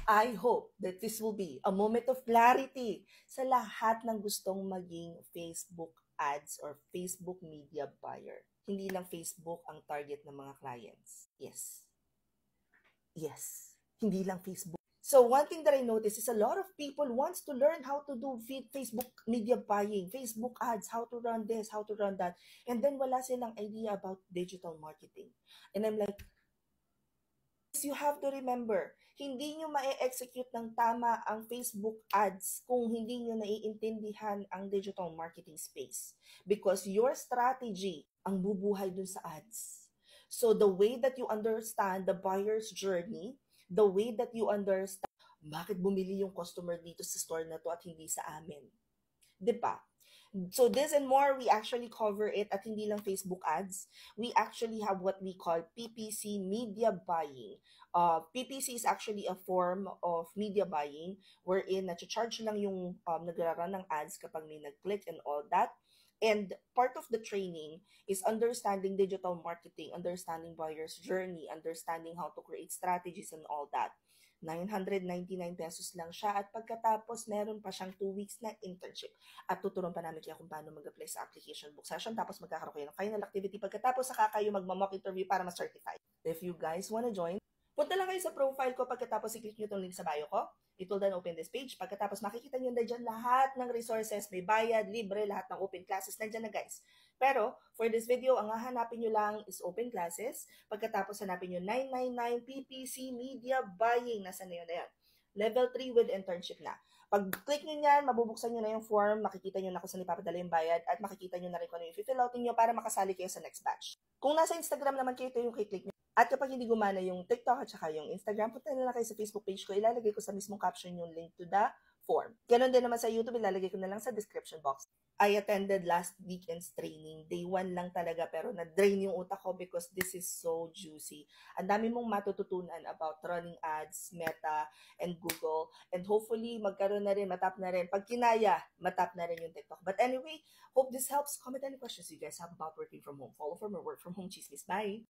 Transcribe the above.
I hope that this will be a moment of clarity sa lahat ng gustong maging Facebook ads or Facebook media buyer. Hindi lang Facebook ang target ng mga clients. Yes. Yes. Hindi lang Facebook. So one thing that I noticed is a lot of people wants to learn how to do Facebook media buying, Facebook ads, how to run this, how to run that. And then wala silang idea about digital marketing. And I'm like, you have to remember, hindi nyo ma-execute ng tama ang Facebook ads kung hindi nyo naiintindihan ang digital marketing space. Because your strategy ang bubuhay dun sa ads. So the way that you understand the buyer's journey, the way that you understand bakit bumili yung customer dito sa store na to at hindi sa amin. Diba? So this and more, we actually cover it at hindi lang Facebook ads. We actually have what we call PPC, media buying. PPC is actually a form of media buying wherein na-charge lang yung nagra-run ng ads kapag may nag-click and all that. And part of the training is understanding digital marketing, understanding buyer's journey, understanding how to create strategies and all that. 999 pesos lang siya at pagkatapos meron pa siyang 2 weeks na internship at tuturuan pa namin kayo kung paano mag-apply sa application book session tapos magkakaroon kayo ng final activity pagkatapos saka kayo magma-mock interview para ma-certify. If you guys wanna join, punta lang kayo sa profile ko pagkatapos i-click nyo itong link sa bio ko. It will then open this page. Pagkatapos makikita nyo na dyan lahat ng resources, may bayad, libre, lahat ng open classes, nandyan na guys. Pero, for this video, ang hahanapin nyo lang is open classes. Pagkatapos hanapin nyo 999 PPC Media Buying. Nasaan na yun? Ayan. Level 3 with internship na. Pag-click nyo yan, mabubuksan nyo na yung form, makikita nyo na kung saan ipapadala yung bayad, at makikita nyo na rin kung ano yung fill out nyo para makasali kayo sa next batch. Kung nasa Instagram naman kayo, ito yung click nyo. At kapag hindi gumana yung TikTok at saka yung Instagram, punta na lang kayo sa Facebook page ko. Ilalagay ko sa mismong caption yung link to the form. Ganon din naman sa YouTube, ilalagay ko na lang sa description box. I attended last weekend's training. Day 1 lang talaga pero na-drain yung utak ko because this is so juicy. Ang dami mong matututunan about running ads, Meta, and Google. And hopefully, magkaroon na rin, matap na rin. Pag kinaya, matap na rin yung TikTok. But anyway, hope this helps. Comment any questions you guys have about working from home. Follow for more work from home chismis. Bye!